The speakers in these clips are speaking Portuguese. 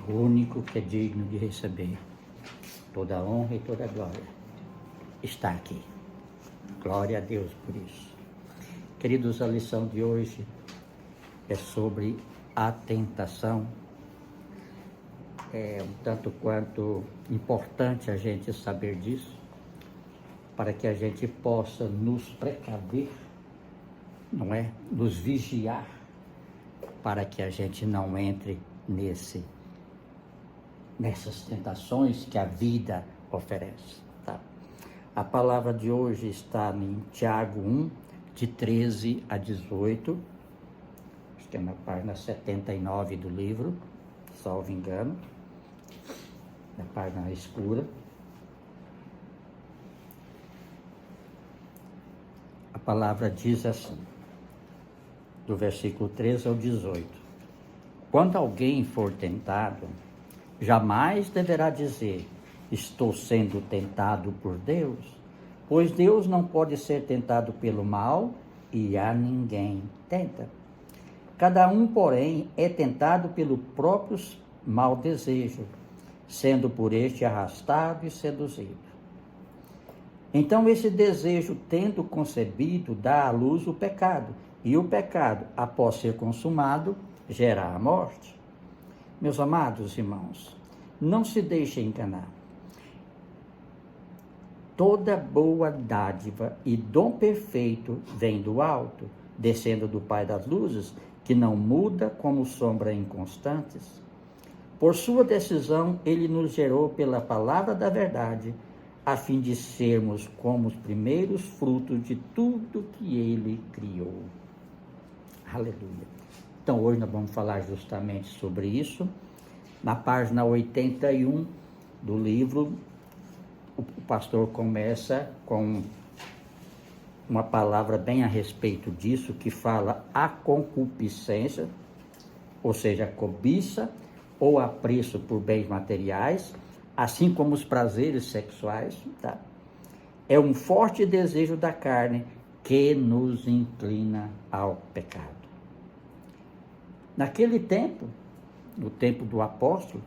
o único que é digno de receber toda a honra e toda a glória, está aqui. Glória a Deus por isso. Queridos, a lição de hoje é sobre a tentação. É um tanto quanto importante a gente saber disso, para que a gente possa nos precaver, não é? Nos vigiar, para que a gente não entre nessas tentações que a vida oferece. Tá? A palavra de hoje está em Tiago 1, de 13 a 18, acho que é na página 79 do livro, salvo engano, na página escura. A palavra diz assim, do versículo 13 ao 18: quando alguém for tentado, jamais deverá dizer, estou sendo tentado por Deus, pois Deus não pode ser tentado pelo mal e a ninguém tenta. Cada um, porém, é tentado pelo próprio mau desejo, sendo por este arrastado e seduzido. Então esse desejo, tendo concebido, dá à luz o pecado, e o pecado, após ser consumado, gera a morte. Meus amados irmãos, não se deixem enganar. Toda boa dádiva e dom perfeito vem do alto, descendo do Pai das luzes, que não muda como sombra inconstantes. Por sua decisão, ele nos gerou pela palavra da verdade, a fim de sermos como os primeiros frutos de tudo que ele criou. Aleluia. Então, hoje nós vamos falar justamente sobre isso. Na página 81 do livro, o pastor começa com uma palavra bem a respeito disso, que fala a concupiscência, ou seja, a cobiça ou apreço por bens materiais, assim como os prazeres sexuais, tá? É um forte desejo da carne que nos inclina ao pecado. Naquele tempo, no tempo do apóstolo,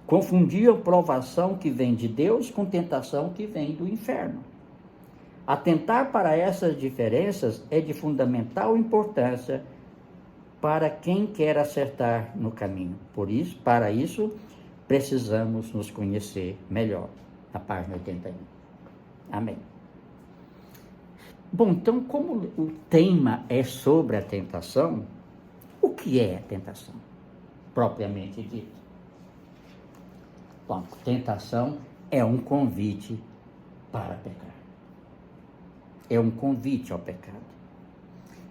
confundiam provação que vem de Deus com tentação que vem do inferno. Atentar para essas diferenças é de fundamental importância para quem quer acertar no caminho. Para isso, precisamos nos conhecer melhor. Na página 81. Amém. Bom, então, como o tema é sobre a tentação, o que é a tentação, propriamente dito? Bom, tentação é um convite para pecar. É um convite ao pecado.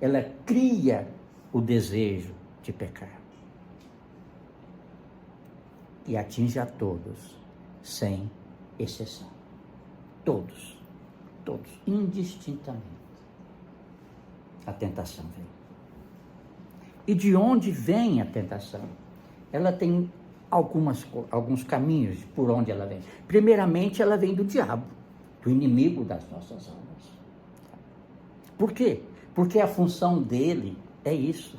Ela cria o desejo de pecar. E atinge a todos, sem exceção. Todos, indistintamente. A tentação vem. E de onde vem a tentação? Ela tem alguns caminhos por onde ela vem. Primeiramente, ela vem do diabo, do inimigo das nossas almas. Por quê? Porque a função dele é isso: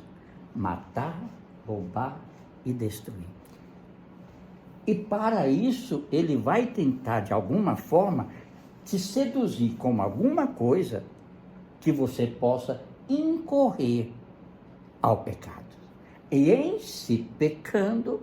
matar, roubar e destruir. E para isso, ele vai tentar, de alguma forma, te seduzir com alguma coisa que você possa incorrer ao pecado. E em se pecando,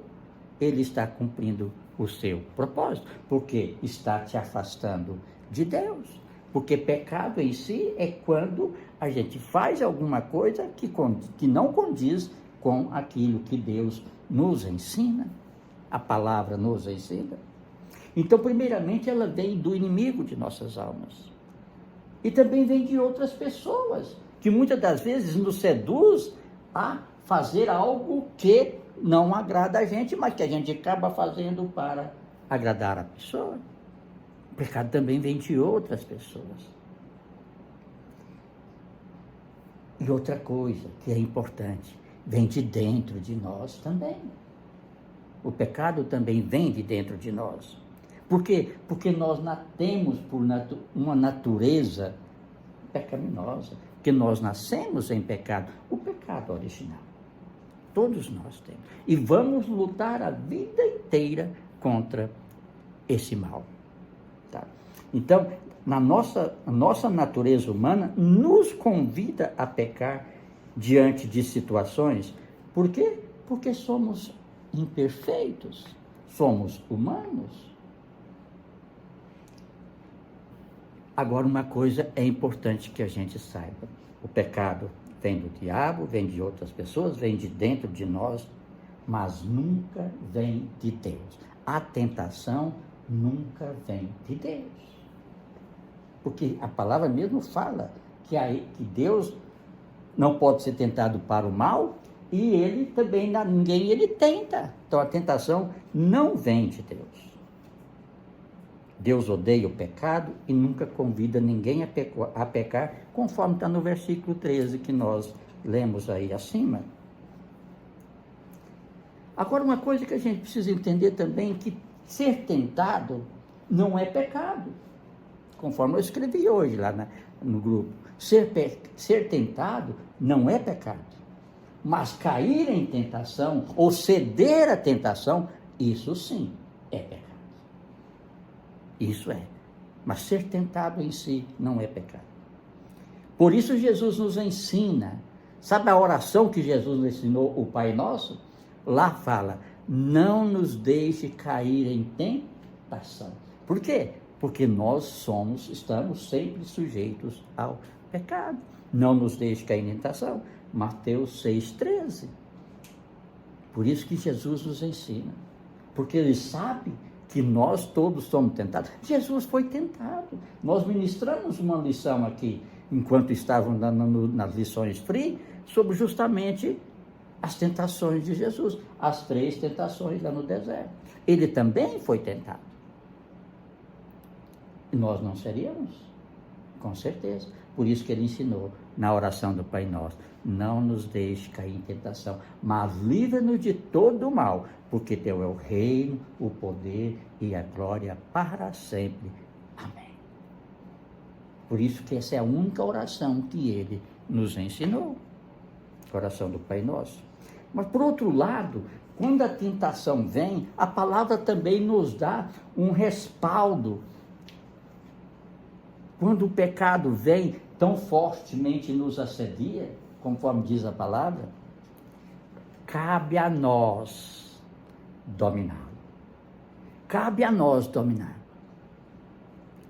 ele está cumprindo o seu propósito, porque está te afastando de Deus. Porque pecado em si é quando a gente faz alguma coisa que não condiz com aquilo que Deus nos ensina, a palavra nos ensina. Então, primeiramente, ela vem do inimigo de nossas almas. E também vem de outras pessoas, que muitas das vezes nos seduz a fazer algo que não agrada a gente, mas que a gente acaba fazendo para agradar a pessoa. O pecado também vem de outras pessoas. E outra coisa que é importante, vem de dentro de nós também. O pecado também vem de dentro de nós. Por quê? Porque nós temos por uma natureza pecaminosa, que nós nascemos em pecado, o pecado original. Todos nós temos. E vamos lutar a vida inteira contra esse mal. Tá? Então, a nossa natureza humana nos convida a pecar diante de situações. Por quê? Porque somos imperfeitos, somos humanos. Agora, uma coisa é importante que a gente saiba: o pecado vem do diabo, vem de outras pessoas, vem de dentro de nós, mas nunca vem de Deus. A tentação nunca vem de Deus. Porque a palavra mesmo fala que Deus não pode ser tentado para o mal, e ele também, ninguém ele tenta. Então a tentação não vem de Deus. Deus odeia o pecado e nunca convida ninguém a pecar, conforme está no versículo 13 que nós lemos aí acima. Agora, uma coisa que a gente precisa entender também, que ser tentado não é pecado. Conforme eu escrevi hoje lá no grupo. Ser tentado não é pecado. Mas cair em tentação, ou ceder à tentação, isso sim é pecado. Isso é. Mas ser tentado em si não é pecado. Por isso Jesus nos ensina. Sabe a oração que Jesus nos ensinou, o Pai Nosso? Lá fala: não nos deixe cair em tentação. Por quê? Porque nós estamos sempre sujeitos ao pecado. Não nos deixe cair em tentação. Mateus 6,13. Por isso que Jesus nos ensina. Porque ele sabe que nós todos somos tentados. Jesus foi tentado. Nós ministramos uma lição aqui, enquanto estavam nas lições free, sobre justamente as tentações de Jesus. As 3 tentações lá no deserto. Ele também foi tentado. E nós não seríamos? Com certeza. Por isso que ele ensinou na oração do Pai Nosso: não nos deixe cair em tentação, mas livra-nos de todo o mal, porque teu é o reino, o poder e a glória para sempre. Amém. Por isso que essa é a única oração que ele nos ensinou. A oração do Pai Nosso. Mas por outro lado, quando a tentação vem, a palavra também nos dá um respaldo. Quando o pecado vem tão fortemente nos assedia, conforme diz a palavra, cabe a nós dominá-lo. Cabe a nós dominar.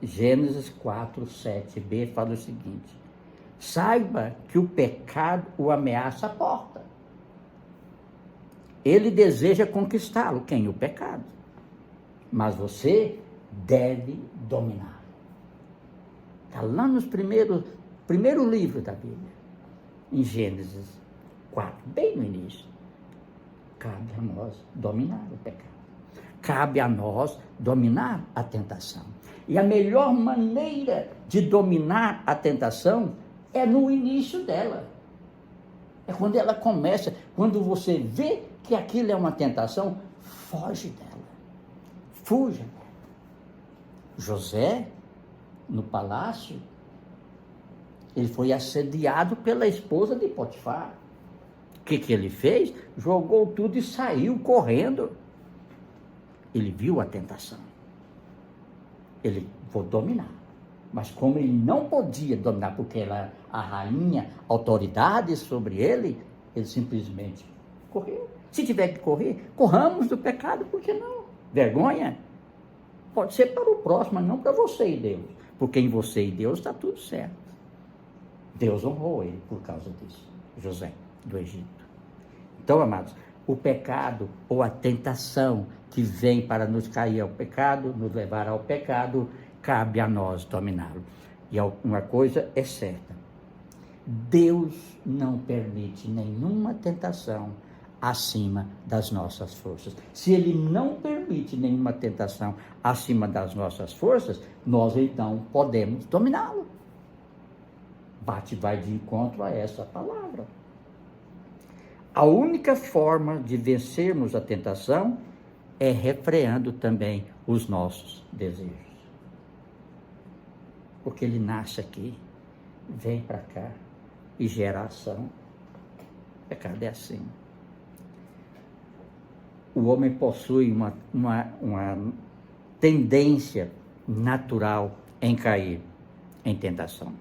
Gênesis 4:7b fala o seguinte: saiba que o pecado o ameaça a porta. Ele deseja conquistá-lo. Quem? O pecado. Mas você deve dominar. Está lá nos primeiro livro da Bíblia, em Gênesis 4, bem no início. Cabe a nós dominar o pecado. Cabe a nós dominar a tentação. E a melhor maneira de dominar a tentação é no início dela. É quando ela começa, quando você vê que aquilo é uma tentação, foge dela. Fuja dela. José, no palácio, ele foi assediado pela esposa de Potifar. O que ele fez? Jogou tudo e saiu correndo. Ele viu a tentação. Ele foi dominar. Mas como ele não podia dominar, porque ela, a rainha, autoridade sobre ele, ele simplesmente correu. Se tiver que correr, corramos do pecado, por que não? Vergonha? Pode ser para o próximo, mas não para você e Deus. Porque em você e Deus está tudo certo. Deus honrou ele por causa disso. José, do Egito. Então, amados, o pecado ou a tentação que vem para nos cair ao pecado, nos levar ao pecado, cabe a nós dominá-lo. E uma coisa é certa: Deus não permite nenhuma tentação acima das nossas forças. Se ele não permite nenhuma tentação acima das nossas forças, nós então podemos dominá-lo. Vai de encontro a essa palavra. A única forma de vencermos a tentação é refreando também os nossos desejos. Porque ele nasce aqui, vem para cá e gera ação. O pecado é assim. o homem possui uma tendência natural em cair em tentação.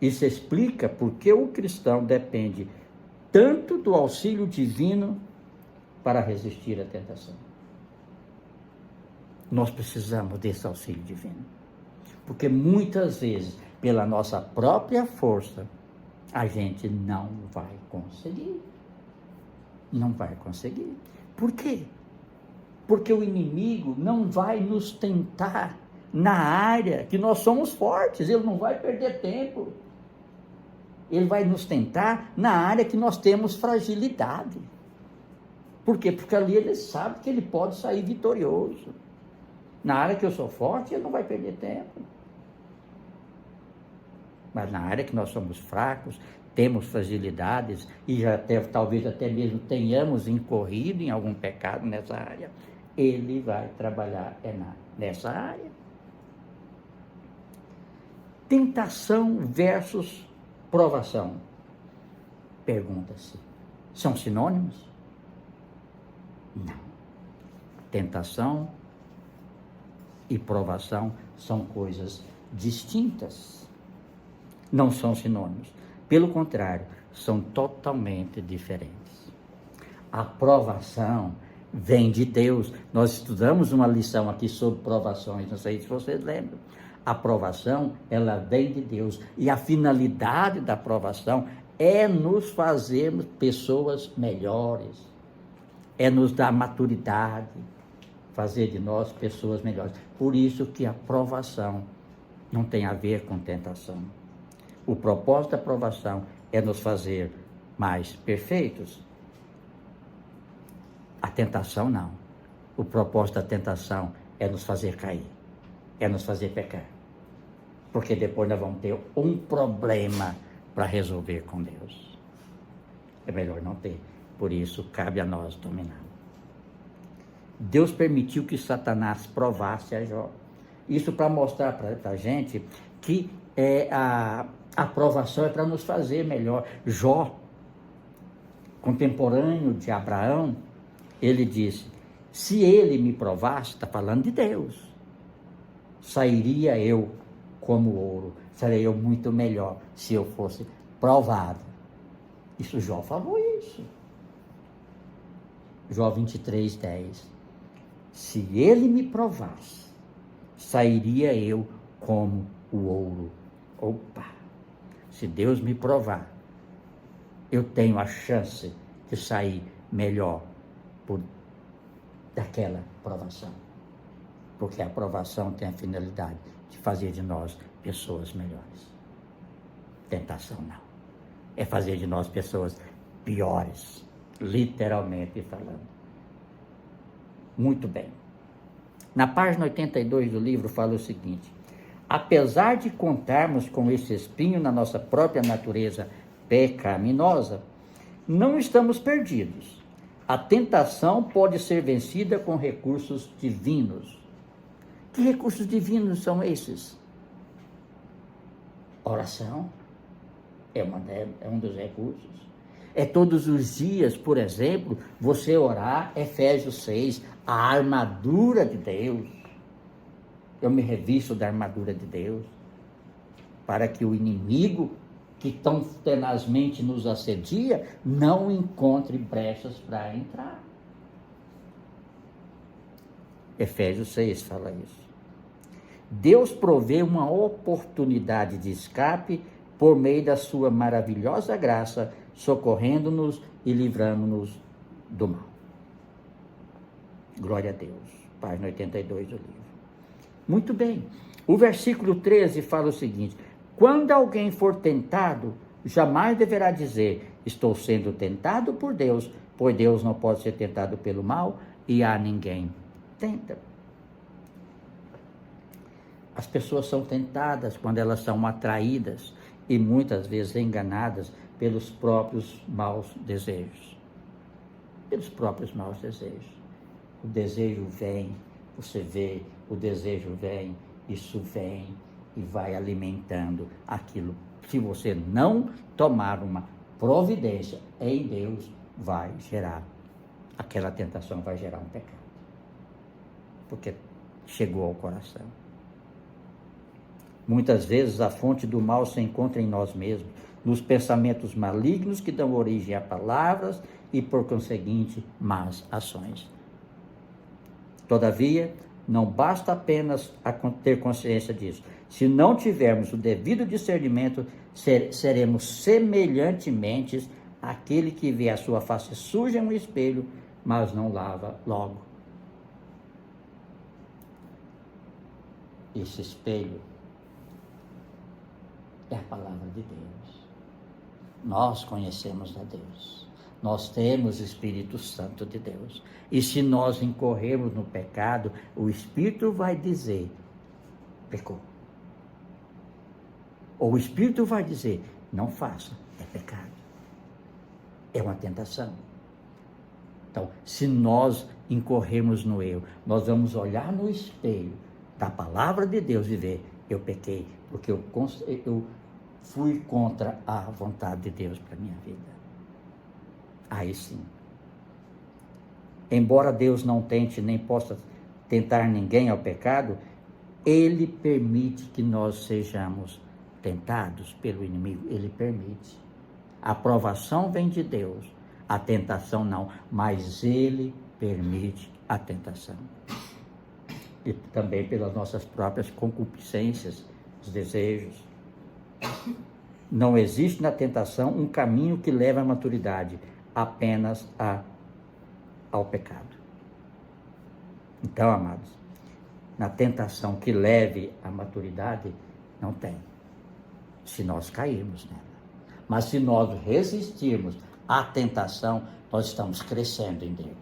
Isso explica porque o cristão depende tanto do auxílio divino para resistir à tentação. Nós precisamos desse auxílio divino, porque muitas vezes, pela nossa própria força, a gente não vai conseguir. Não vai conseguir. Por quê? Porque o inimigo não vai nos tentar na área que nós somos fortes, ele não vai perder tempo. Ele vai nos tentar na área que nós temos fragilidade. Por quê? Porque ali ele sabe que ele pode sair vitorioso. Na área que eu sou forte, ele não vai perder tempo. Mas na área que nós somos fracos, temos fragilidades e talvez até mesmo tenhamos incorrido em algum pecado nessa área, ele vai trabalhar nessa área. Tentação versus provação. Pergunta-se, são sinônimos? Não. Tentação e provação são coisas distintas. Não são sinônimos. Pelo contrário, são totalmente diferentes. A provação vem de Deus. Nós estudamos uma lição aqui sobre provações, não sei se vocês lembram. A provação, ela vem de Deus. E a finalidade da provação é nos fazermos pessoas melhores. É nos dar maturidade, fazer de nós pessoas melhores. Por isso que a provação não tem a ver com tentação. O propósito da provação é nos fazer mais perfeitos. A tentação não. O propósito da tentação é nos fazer cair, é nos fazer pecar. Porque depois nós vamos ter um problema para resolver com Deus. É melhor não ter. Por isso, cabe a nós dominar. Deus permitiu que Satanás provasse a Jó. Isso para mostrar para a gente que a provação é para nos fazer melhor. Jó, contemporâneo de Abraão, ele disse, se ele me provasse, está falando de Deus, sairia eu como ouro, seria eu muito melhor se eu fosse provado. Isso Jó falou isso. Jó 23:10. Se ele me provasse, sairia eu como o ouro. Opa! Se Deus me provar, eu tenho a chance de sair melhor daquela provação. Porque a provação tem a finalidade de fazer de nós pessoas melhores. Tentação não. É fazer de nós pessoas piores, literalmente falando. Muito bem. Na página 82 do livro fala o seguinte: apesar de contarmos com esse espinho na nossa própria natureza pecaminosa, não estamos perdidos. A tentação pode ser vencida com recursos divinos. Que recursos divinos são esses? Oração é um dos recursos. É todos os dias, por exemplo, você orar Efésios 6, a armadura de Deus. Eu me revisto da armadura de Deus, para que o inimigo que tão tenazmente nos assedia não encontre brechas para entrar. Efésios 6 fala isso. Deus provê uma oportunidade de escape por meio da sua maravilhosa graça, socorrendo-nos e livrando-nos do mal. Glória a Deus. Página 82 do livro. Muito bem. O versículo 13 fala o seguinte: quando alguém for tentado, jamais deverá dizer, estou sendo tentado por Deus, pois Deus não pode ser tentado pelo mal e a ninguém tenta. As pessoas são tentadas quando elas são atraídas e muitas vezes enganadas pelos próprios maus desejos. Pelos próprios maus desejos. O desejo vem, você vê, o desejo vem, isso vem e vai alimentando aquilo. Se você não tomar uma providência em Deus, vai gerar aquela tentação vai gerar um pecado, porque chegou ao coração. Muitas vezes a fonte do mal se encontra em nós mesmos, nos pensamentos malignos que dão origem a palavras e, por conseguinte, más ações. Todavia, não basta apenas ter consciência disso. Se não tivermos o devido discernimento, seremos semelhantemente àquele que vê a sua face suja em um espelho, mas não lava logo. Esse espelho é a palavra de Deus. Nós conhecemos a Deus. Nós temos o Espírito Santo de Deus. E se nós incorrermos no pecado, o Espírito vai dizer, pecou. Ou o Espírito vai dizer, não faça, é pecado. É uma tentação. Então, se nós incorrermos no erro, nós vamos olhar no espelho da palavra de Deus e ver, eu pequei, porque eu fui contra a vontade de Deus para a minha vida. Aí sim. Embora Deus não tente nem possa tentar ninguém ao pecado, Ele permite que nós sejamos tentados pelo inimigo. Ele permite. A aprovação vem de Deus, a tentação não, mas Ele permite a tentação. E também pelas nossas próprias concupiscências, os desejos. Não existe na tentação um caminho que leve à maturidade, apenas ao pecado. Então, amados, na tentação que leve à maturidade, não tem, se nós cairmos nela. Mas se nós resistirmos à tentação, nós estamos crescendo em Deus.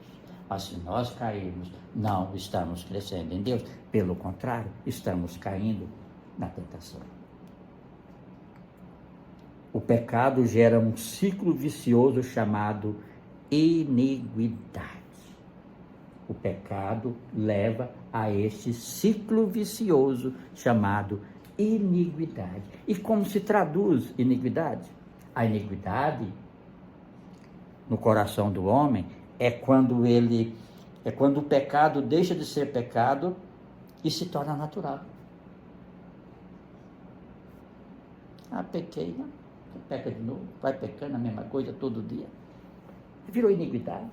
Mas se nós cairmos, não estamos crescendo em Deus. Pelo contrário, estamos caindo na tentação. O pecado gera um ciclo vicioso chamado iniquidade. O pecado leva a este ciclo vicioso chamado iniquidade. E como se traduz iniquidade? A iniquidade no coração do homem é quando o pecado deixa de ser pecado e se torna natural. Pequei, não? Peca de novo, vai pecando a mesma coisa todo dia. Virou iniquidade.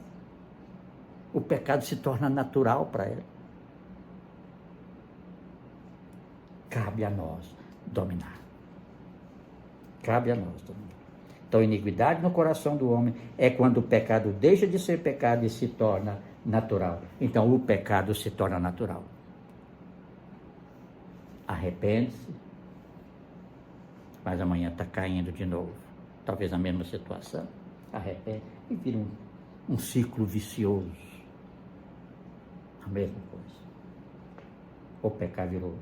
O pecado se torna natural para ele. Cabe a nós dominar. Cabe a nós dominar. Então, iniquidade no coração do homem é quando o pecado deixa de ser pecado e se torna natural. Então, o pecado se torna natural. Arrepende-se, mas amanhã está caindo de novo. Talvez na mesma situação. Arrepende e vira um ciclo vicioso. A mesma coisa.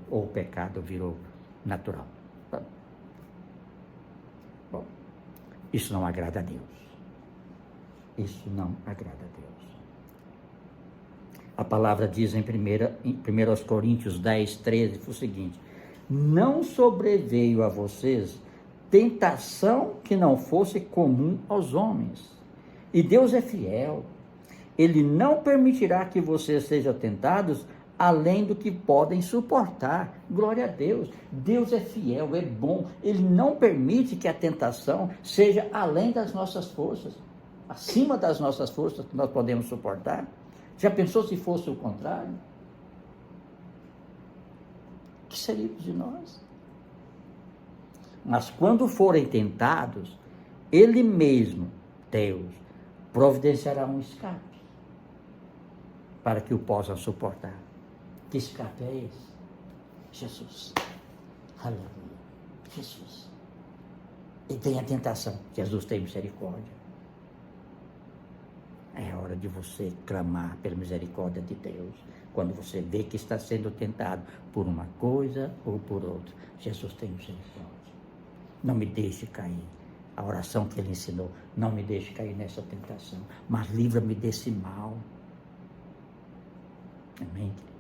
Ou o pecado virou natural. Bom, isso não agrada a Deus. Isso não agrada a Deus. A palavra diz em 1 Coríntios 10, 13, o seguinte: não sobreveio a vocês tentação que não fosse comum aos homens. E Deus é fiel. Ele não permitirá que vocês sejam tentados além do que podem suportar. Glória a Deus. Deus é fiel, é bom. Ele não permite que a tentação seja além das nossas forças, acima das nossas forças que nós podemos suportar. Já pensou se fosse o contrário? O que seríamos de nós? Mas quando forem tentados, Ele mesmo, Deus, providenciará um escape para que o possam suportar. Que escape é esse? Jesus. Aleluia. Jesus. E tem a tentação. Jesus tem misericórdia. É hora de você clamar pela misericórdia de Deus. Quando você vê que está sendo tentado por uma coisa ou por outra. Jesus tem misericórdia. Não me deixe cair. A oração que Ele ensinou. Não me deixe cair nessa tentação. Mas livra-me desse mal. Amém, queridos?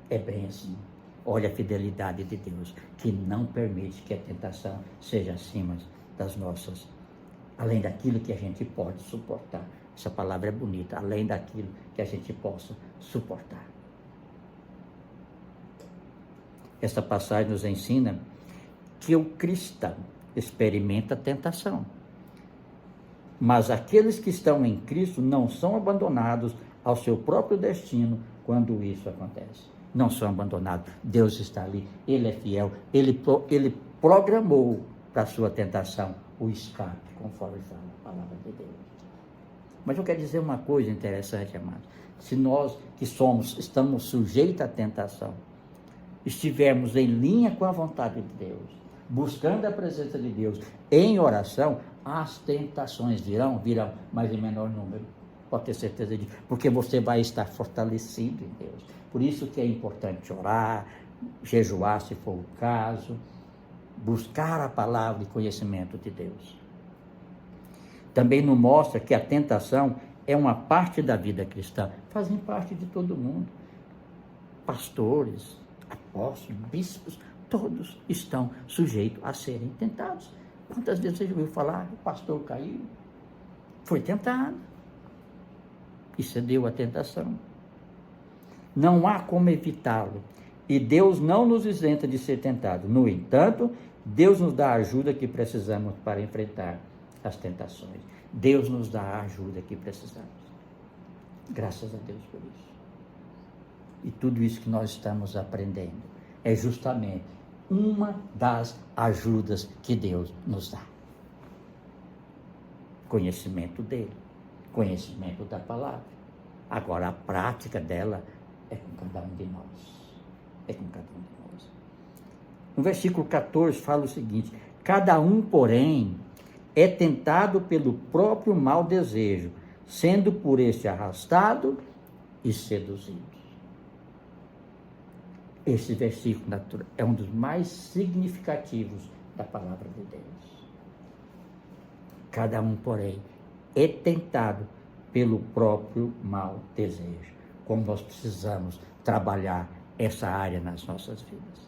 É bem assim. Olha a fidelidade de Deus, que não permite que a tentação seja acima das nossas, além daquilo que a gente pode suportar. Essa palavra é bonita, além daquilo que a gente possa suportar. Essa passagem nos ensina que o cristão experimenta tentação. Mas aqueles que estão em Cristo não são abandonados ao seu próprio destino quando isso acontece. Não são abandonados. Deus está ali, Ele é fiel, Ele programou para a sua tentação o escape, conforme fala a palavra de Deus. Mas eu quero dizer uma coisa interessante, amados. Se nós que estamos sujeitos à tentação, estivermos em linha com a vontade de Deus, buscando a presença de Deus, em oração, as tentações virão, mas em menor número. Pode ter certeza disso, porque você vai estar fortalecido em Deus. Por isso que é importante orar, jejuar se for o caso, buscar a palavra e conhecimento de Deus. Também nos mostra que a tentação é uma parte da vida cristã, fazem parte de todo mundo. Pastores, apóstolos, bispos, todos estão sujeitos a serem tentados. Quantas vezes você já ouviu falar, o pastor caiu, foi tentado e cedeu à tentação. Não há como evitá-lo e Deus não nos isenta de ser tentado. No entanto, Deus nos dá a ajuda que precisamos para enfrentar as tentações. Deus nos dá a ajuda que precisamos. Graças a Deus por isso. E tudo isso que nós estamos aprendendo é justamente uma das ajudas que Deus nos dá. Conhecimento dele, conhecimento da palavra. Agora, a prática dela é com cada um de nós. É com cada um de nós. No versículo 14 fala o seguinte: cada um, porém, é tentado pelo próprio mau desejo, sendo por este arrastado e seduzido. Esse versículo é um dos mais significativos da palavra de Deus. Cada um, porém, é tentado pelo próprio mau desejo. Como nós precisamos trabalhar essa área nas nossas vidas.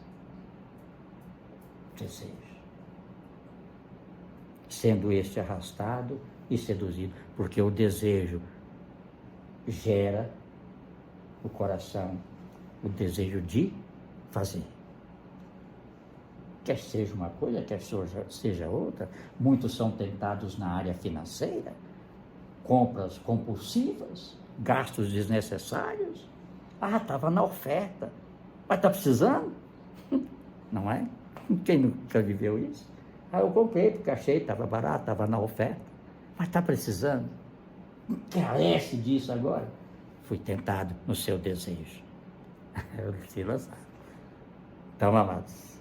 Desejo. Sendo este arrastado e seduzido, porque o desejo gera o coração, o desejo de fazer. Quer seja uma coisa, quer seja outra. Muitos são tentados na área financeira, compras compulsivas, gastos desnecessários. Estava na oferta, mas está precisando? Não é? Quem nunca viveu isso? Eu comprei porque achei, estava barato, estava na oferta, mas está precisando? Carece disso agora? Fui tentado no seu desejo. Eu se lançar. Então, amados.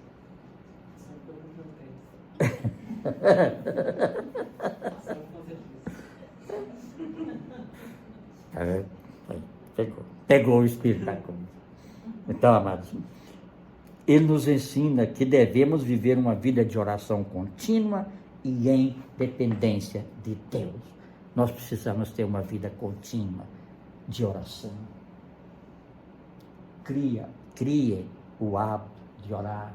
Pegou o Espírito da coisa. Então, amados, ele nos ensina que devemos viver uma vida de oração contínua e em dependência de Deus. Nós precisamos ter uma vida contínua de oração. Crie o hábito de orar.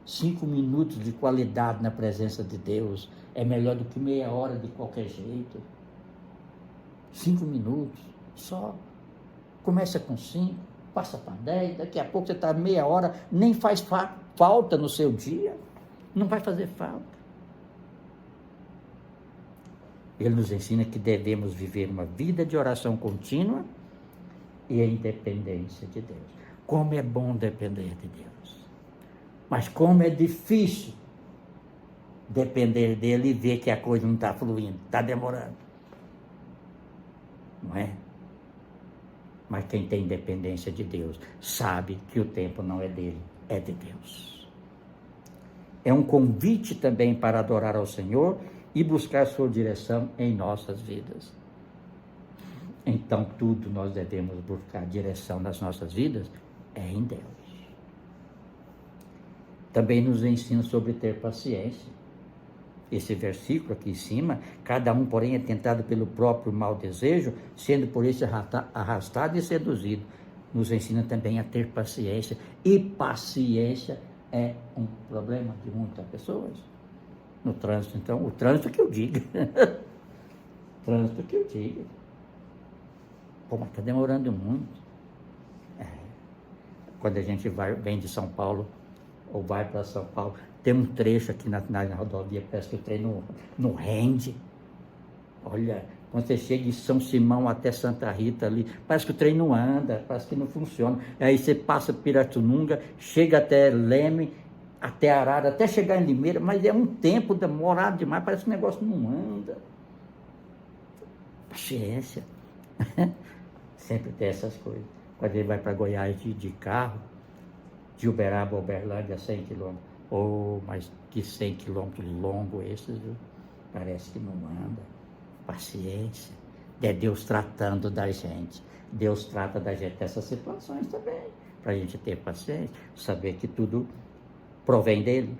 5 minutos de qualidade na presença de Deus é melhor do que meia hora de qualquer jeito. 5 minutos só. Começa com 5, passa para 10, daqui a pouco você está meia hora, nem faz falta no seu dia, não vai fazer falta. Ele nos ensina que devemos viver uma vida de oração contínua e em dependência de Deus. Como é bom depender de Deus, mas como é difícil depender dele e ver que a coisa não está fluindo, está demorando, não é? Mas quem tem dependência de Deus sabe que o tempo não é dele, é de Deus. É um convite também para adorar ao Senhor e buscar sua direção em nossas vidas. Então, tudo nós devemos buscar direção nas nossas vidas é em Deus. Também nos ensina sobre ter paciência. Esse versículo aqui em cima, cada um, porém, é tentado pelo próprio mau desejo, sendo por isso arrastado e seduzido. Nos ensina também a ter paciência. E paciência é um problema de muitas pessoas. No trânsito, então, o trânsito que eu diga. Trânsito que eu diga. Pô, mas está demorando muito. Quando a gente vem de São Paulo, ou vai para São Paulo, tem um trecho aqui na rodovia, parece que o trem não rende. Olha, quando você chega de São Simão até Santa Rita ali, parece que o trem não anda, parece que não funciona. Aí você passa Pirassununga, chega até Leme, até Arara, até chegar em Limeira, mas é um tempo demorado demais, parece que o negócio não anda. Paciência. Sempre tem essas coisas. Quando ele vai para Goiás de carro, de Uberaba a Uberlândia, 100 quilômetros. Oh, mas que 100 quilômetros longo esses, viu? Parece que não anda. Paciência. É Deus tratando da gente. Deus trata da gente dessas situações também. Para a gente ter paciência, saber que tudo provém dele.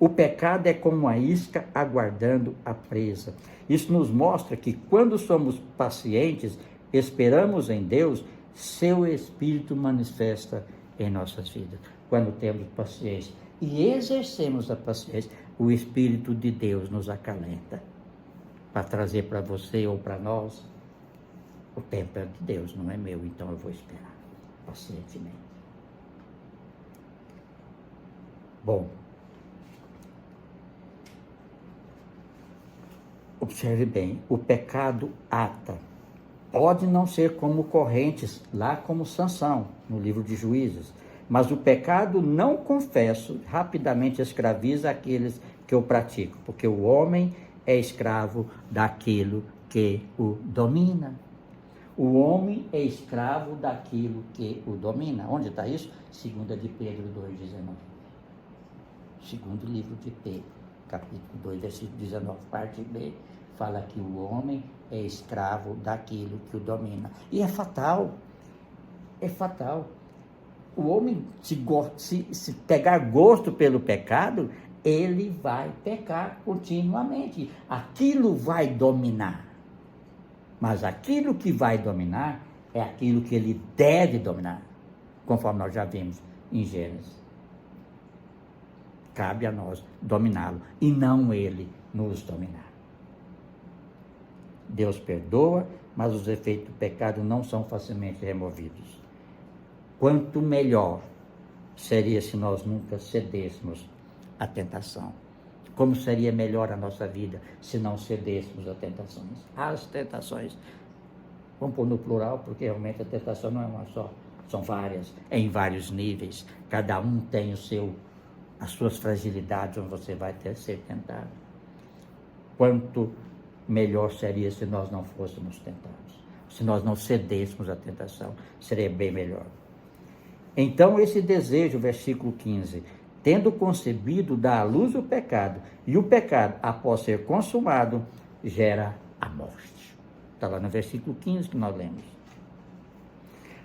O pecado é como uma isca aguardando a presa. Isso nos mostra que quando somos pacientes, esperamos em Deus, seu Espírito manifesta em nossas vidas. Quando temos paciência e exercemos a paciência, o Espírito de Deus nos acalenta para trazer para você ou para nós. O tempo é de Deus, não é meu, então eu vou esperar pacientemente. Bom, observe bem, o pecado ata. Pode não ser como correntes, lá como Sansão, no livro de Juízes, mas o pecado não confesso rapidamente escraviza aqueles que o praticam, porque o homem é escravo daquilo que o domina. O homem é escravo daquilo que o domina. Onde está isso? 2 de Pedro 2,19. Segundo livro de Pedro, capítulo 2, versículo 19, parte B, fala que o homem é escravo daquilo que o domina. E é fatal. É fatal. O homem, se pegar gosto pelo pecado, ele vai pecar continuamente. Aquilo vai dominar. Mas aquilo que vai dominar é aquilo que ele deve dominar, conforme nós já vimos em Gênesis. Cabe a nós dominá-lo e não ele nos dominar. Deus perdoa, mas os efeitos do pecado não são facilmente removidos. Quanto melhor seria se nós nunca cedêssemos à tentação. Como seria melhor a nossa vida se não cedêssemos às tentações? As tentações. Vamos pôr no plural, porque realmente a tentação não é uma só. São várias, em vários níveis. Cada um tem as suas fragilidades, onde você vai ser tentado. Quanto melhor seria se nós não fôssemos tentados. Se nós não cedêssemos à tentação, seria bem melhor. Então, esse desejo, versículo 15, tendo concebido, dá à luz o pecado, e o pecado, após ser consumado, gera a morte. Está lá no versículo 15 que nós lemos.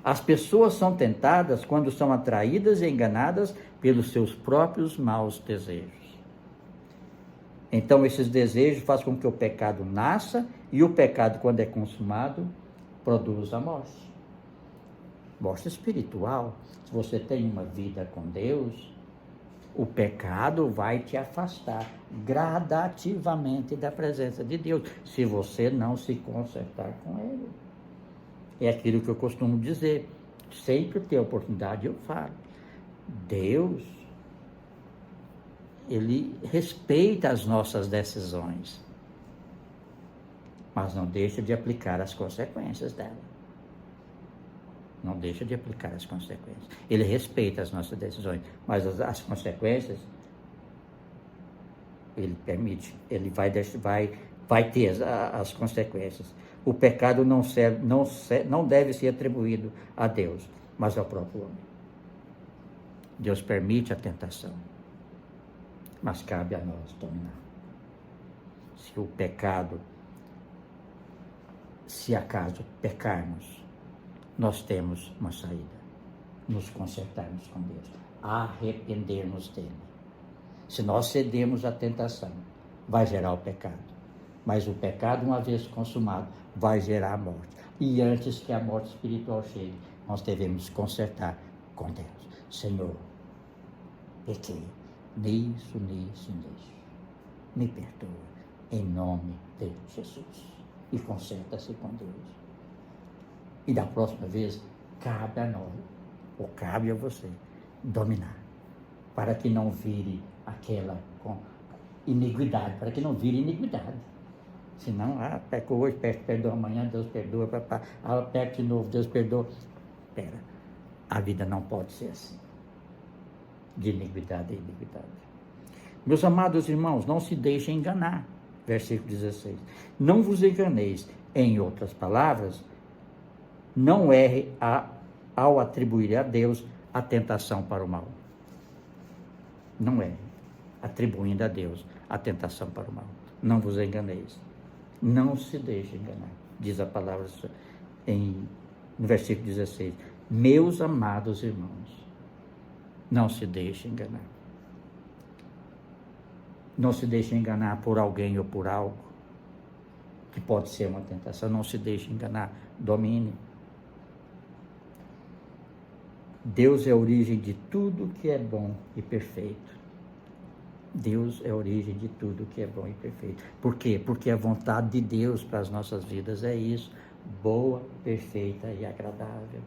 As pessoas são tentadas quando são atraídas e enganadas pelos seus próprios maus desejos. Então, esses desejos fazem com que o pecado nasça, e o pecado, quando é consumado, produz a morte. Morte espiritual. Se você tem uma vida com Deus, o pecado vai te afastar gradativamente da presença de Deus, se você não se consertar com Ele. É aquilo que eu costumo dizer, sempre ter oportunidade eu falo. Deus, Ele respeita as nossas decisões, mas não deixa de aplicar as consequências dela. Não deixa de aplicar as consequências. Ele respeita as nossas decisões, mas as consequências, Ele permite. Ele vai ter as consequências. O pecado não deve ser atribuído a Deus, mas ao próprio homem. Deus permite a tentação, mas cabe a nós dominar. Se o pecado, se acaso pecarmos, nós temos uma saída: nos consertarmos com Deus, arrependermos dele. Se nós cedermos à tentação, vai gerar o pecado. Mas o pecado, uma vez consumado, vai gerar a morte. E antes que a morte espiritual chegue, nós devemos consertar com Deus. Senhor, pequei nisso. Me perdoa, em nome de Jesus. E conserta-se com Deus. E da próxima vez, cabe a nós, ou cabe a você, dominar, para que não vire aquela iniquidade, para que não vire iniquidade. Senão, pecou hoje, perdoa amanhã, Deus perdoa, papá, peca de novo, Deus perdoa. Espera, a vida não pode ser assim, de iniquidade em iniquidade. Meus amados irmãos, não se deixem enganar, versículo 16. Não vos enganeis, em outras palavras, não erre ao atribuir a Deus a tentação para o mal. Não erre, atribuindo a Deus a tentação para o mal. Não vos enganeis. Não se deixe enganar, diz a palavra no versículo 16. Meus amados irmãos, não se deixe enganar. Não se deixe enganar por alguém ou por algo, que pode ser uma tentação. Não se deixe enganar, domine. Deus é a origem de tudo que é bom e perfeito. Deus é a origem de tudo que é bom e perfeito. Por quê? Porque a vontade de Deus para as nossas vidas é isso: boa, perfeita e agradável.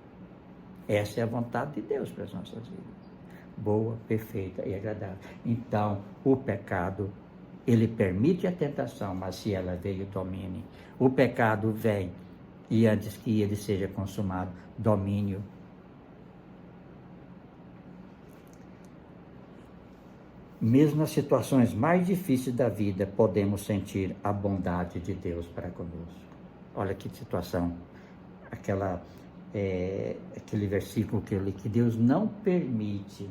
Essa é a vontade de Deus para as nossas vidas. Boa, perfeita e agradável. Então, o pecado, ele permite a tentação, mas se ela veio, domine. O pecado vem, e antes que ele seja consumado, domínio. Mesmo nas situações mais difíceis da vida, podemos sentir a bondade de Deus para conosco. Olha que situação, aquele versículo que eu li, que Deus não permite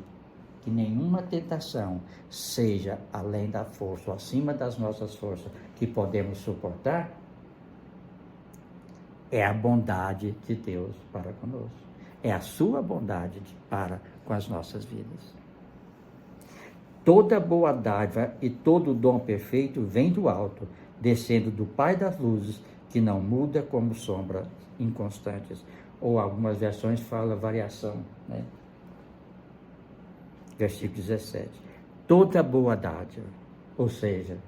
que nenhuma tentação seja além da força, ou acima das nossas forças, que podemos suportar. É a bondade de Deus para conosco. É a sua bondade para com as nossas vidas. Toda boa dádiva e todo dom perfeito vem do alto, descendo do Pai das luzes, que não muda como sombras inconstantes. Ou algumas versões falam variação, né? Versículo 17. Toda boa dádiva, ou seja,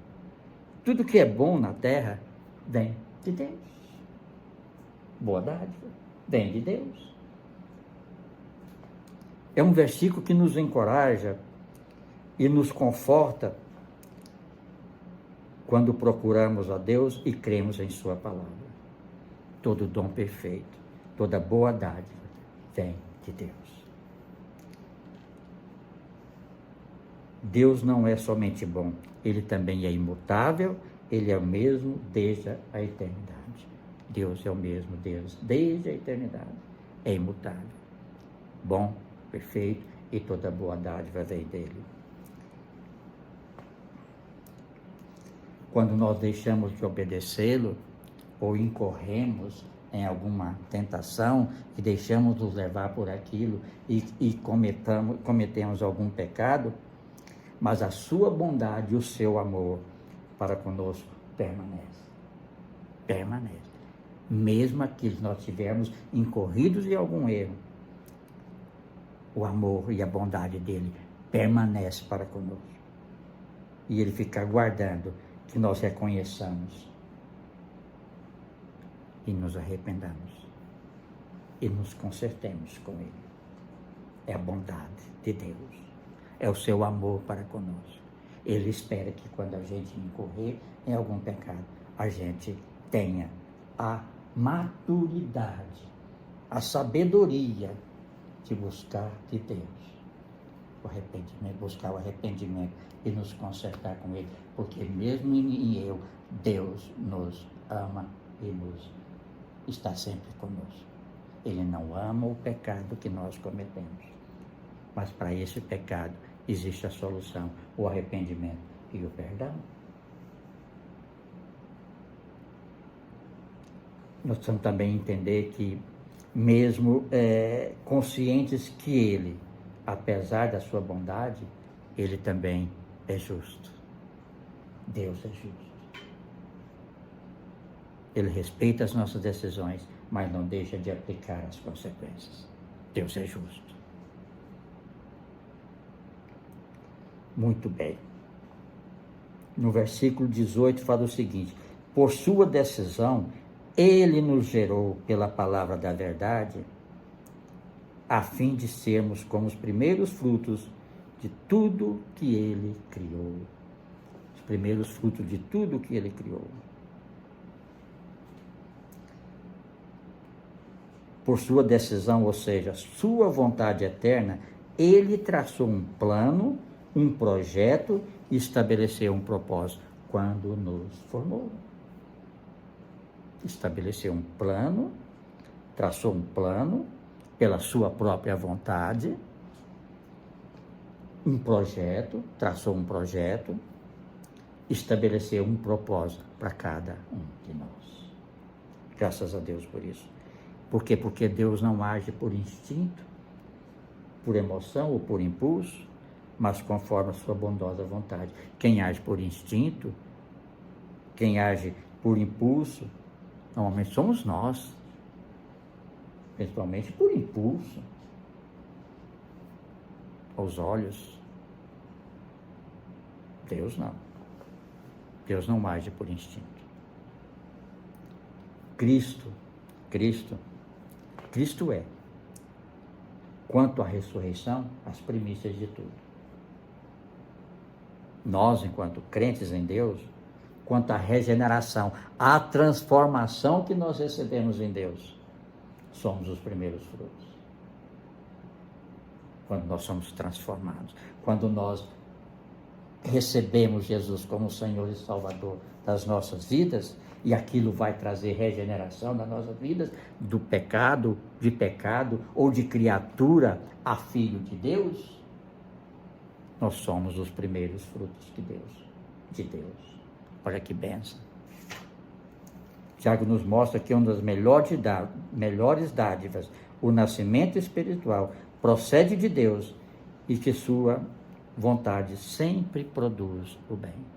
tudo que é bom na terra, vem de Deus. Boa dádiva, vem de Deus. É um versículo que nos encoraja e nos conforta quando procuramos a Deus e cremos em sua palavra. Todo dom perfeito, toda boa dádiva vem de Deus. Deus não é somente bom, ele também é imutável, ele é o mesmo desde a eternidade. Deus é o mesmo Deus desde a eternidade, é imutável, bom, perfeito, e toda boa dádiva vem dele. Quando nós deixamos de obedecê-lo, ou incorremos em alguma tentação, e deixamos nos levar por aquilo, e cometemos algum pecado, mas a sua bondade e o seu amor para conosco permanece. Permanece. Mesmo aquilo que nós tivermos incorridos em algum erro, o amor e a bondade dele permanece para conosco. E ele fica aguardando que nós reconheçamos e nos arrependamos e nos consertemos com ele. É a bondade de Deus, é o seu amor para conosco. Ele espera que quando a gente incorrer em algum pecado, a gente tenha a maturidade, a sabedoria de buscar de Deus o arrependimento, buscar o arrependimento e nos consertar com ele, porque mesmo em eu, Deus nos ama e está sempre conosco. Ele não ama o pecado que nós cometemos, mas para esse pecado existe a solução, o arrependimento e o perdão. Nós precisamos também entender que, mesmo conscientes que ele, apesar da sua bondade, ele também é justo. Deus é justo. Ele respeita as nossas decisões, mas não deixa de aplicar as consequências. Deus é justo. Muito bem. No versículo 18 fala o seguinte: por sua decisão, Ele nos gerou pela palavra da verdade, a fim de sermos como os primeiros frutos de tudo que Ele criou. Os primeiros frutos de tudo que Ele criou. Por sua decisão, ou seja, sua vontade eterna, Ele traçou um plano, um projeto e estabeleceu um propósito quando nos formou. Estabeleceu um plano, traçou um plano pela sua própria vontade, um projeto, traçou um projeto, estabeleceu um propósito para cada um de nós. Graças a Deus por isso. Por quê? Porque Deus não age por instinto, por emoção ou por impulso, mas conforme a sua bondosa vontade. Quem age por instinto, quem age por impulso, normalmente somos nós, principalmente por impulso, aos olhos. Deus não. Deus não age por instinto. Cristo é, quanto à ressurreição, as primícias de tudo. Nós, enquanto crentes em Deus, quanto à regeneração, à transformação que nós recebemos em Deus, somos os primeiros frutos. Quando nós somos transformados, quando nós recebemos Jesus como Senhor e Salvador das nossas vidas, e aquilo vai trazer regeneração nas nossas vidas, do pecado, de pecado, ou de criatura a filho de Deus, nós somos os primeiros frutos de Deus. Olha que bênção. Tiago nos mostra que uma das melhores dádivas, o nascimento espiritual, procede de Deus e que sua vontade sempre produz o bem.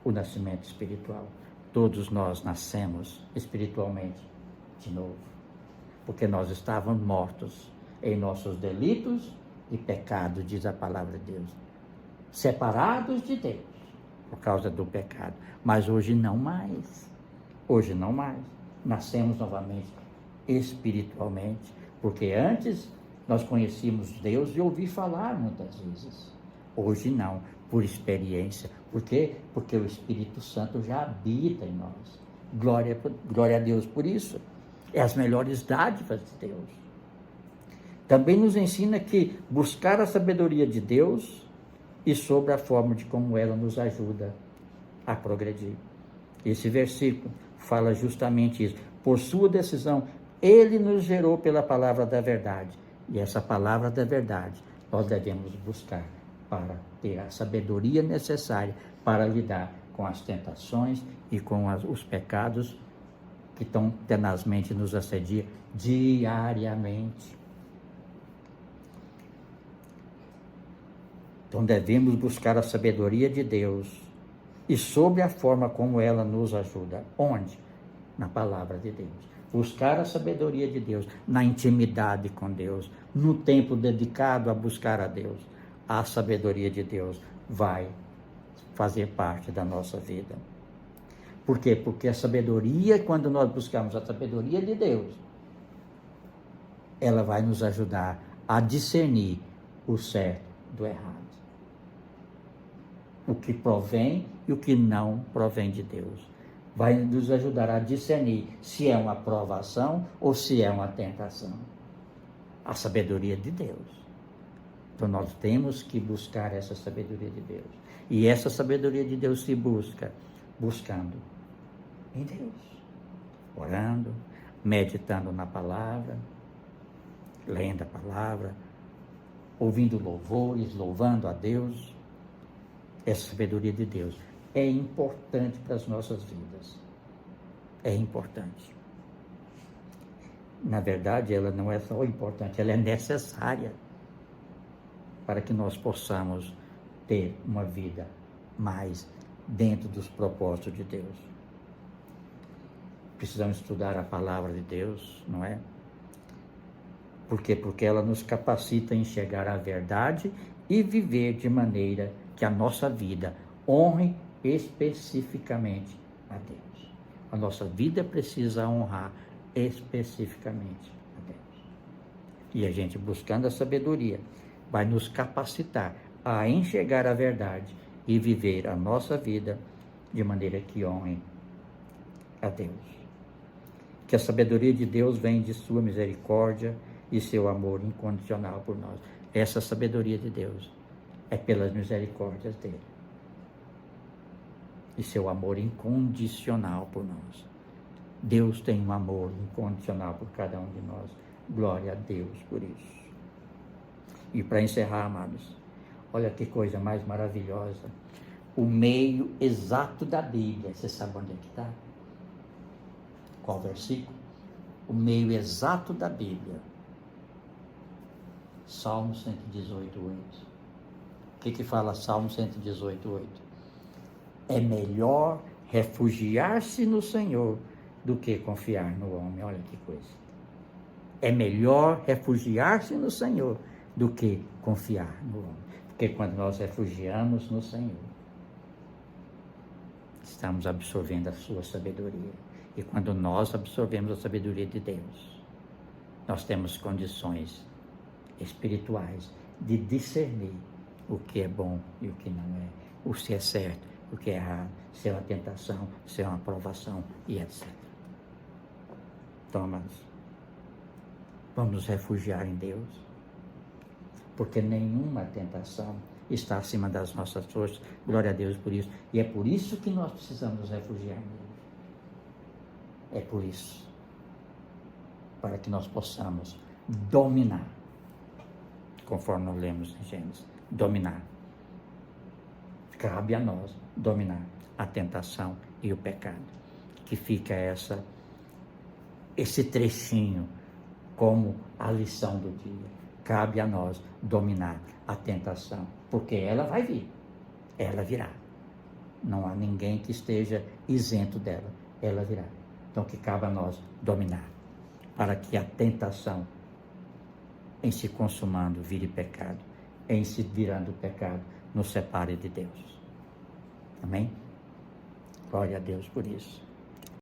O nascimento espiritual. Todos nós nascemos espiritualmente de novo, porque nós estávamos mortos em nossos delitos e pecados, diz a palavra de Deus, separados de Deus por causa do pecado, mas hoje não mais. Hoje não mais. Nascemos novamente espiritualmente, porque antes nós conhecíamos Deus e ouvi falar muitas vezes. Hoje não, por experiência. Por quê? Porque o Espírito Santo já habita em nós. Glória a Deus por isso. É as melhores dádivas de Deus. Também nos ensina que buscar a sabedoria de Deus e sobre a forma de como ela nos ajuda a progredir. Esse versículo fala justamente isso. Por sua decisão, Ele nos gerou pela palavra da verdade. E essa palavra da verdade nós devemos buscar para ter a sabedoria necessária para lidar com as tentações e com os pecados que tão tenazmente nos assediam diariamente. Então devemos buscar a sabedoria de Deus e sobre a forma como ela nos ajuda. Onde? Na palavra de Deus. Buscar a sabedoria de Deus, na intimidade com Deus, no tempo dedicado a buscar a Deus. A sabedoria de Deus vai fazer parte da nossa vida. Por quê? Porque a sabedoria, quando nós buscamos a sabedoria de Deus, ela vai nos ajudar a discernir o certo do errado. O que provém e o que não provém de Deus. Vai nos ajudar a discernir se é uma provação ou se é uma tentação. A sabedoria de Deus. Então nós temos que buscar essa sabedoria de Deus. E essa sabedoria de Deus se busca buscando em Deus. Orando, meditando na palavra, lendo a palavra, ouvindo louvores, louvando a Deus. Essa sabedoria de Deus é importante para as nossas vidas. É importante. Na verdade, ela não é só importante, ela é necessária para que nós possamos ter uma vida mais dentro dos propósitos de Deus. Precisamos estudar a palavra de Deus, não é? Por quê? Porque ela nos capacita a enxergar a verdade e viver de maneira que a nossa vida honre especificamente a Deus. A nossa vida precisa honrar especificamente a Deus. E a gente, buscando a sabedoria, vai nos capacitar a enxergar a verdade e viver a nossa vida de maneira que honre a Deus. Que a sabedoria de Deus vem de sua misericórdia e seu amor incondicional por nós. Essa sabedoria de Deus é pelas misericórdias dele e seu amor incondicional por nós. Deus tem um amor incondicional por cada um de nós. Glória a Deus por isso. E para encerrar, amados, olha que coisa mais maravilhosa. O meio exato da Bíblia. Você sabe onde é que está? Qual versículo? O meio exato da Bíblia. Salmo 118, 8. O que fala Salmo 118, 8? É melhor refugiar-se no Senhor do que confiar no homem. Olha que coisa. É melhor refugiar-se no Senhor do que confiar no homem. Porque quando nós refugiamos no Senhor, estamos absorvendo a sua sabedoria. E quando nós absorvemos a sabedoria de Deus, nós temos condições espirituais de discernir o que é bom e o que não é, o que é certo, o que é errado, se é uma tentação, se é uma aprovação e etc. Então, amados, vamos nos refugiar em Deus, porque nenhuma tentação está acima das nossas forças. Glória a Deus por isso. E é por isso que nós precisamos nos refugiar nele. É por isso. Para que nós possamos dominar, conforme nós lemos em Gênesis, dominar. Cabe a nós dominar a tentação e o pecado. Que fica esse trechinho como a lição do dia. Cabe a nós dominar a tentação, porque ela vai vir, ela virá. Não há ninguém que esteja isento dela, ela virá. Então, que cabe a nós dominar, para que a tentação, em se consumando, vire pecado, em se virando pecado, nos separe de Deus. Amém? Glória a Deus por isso.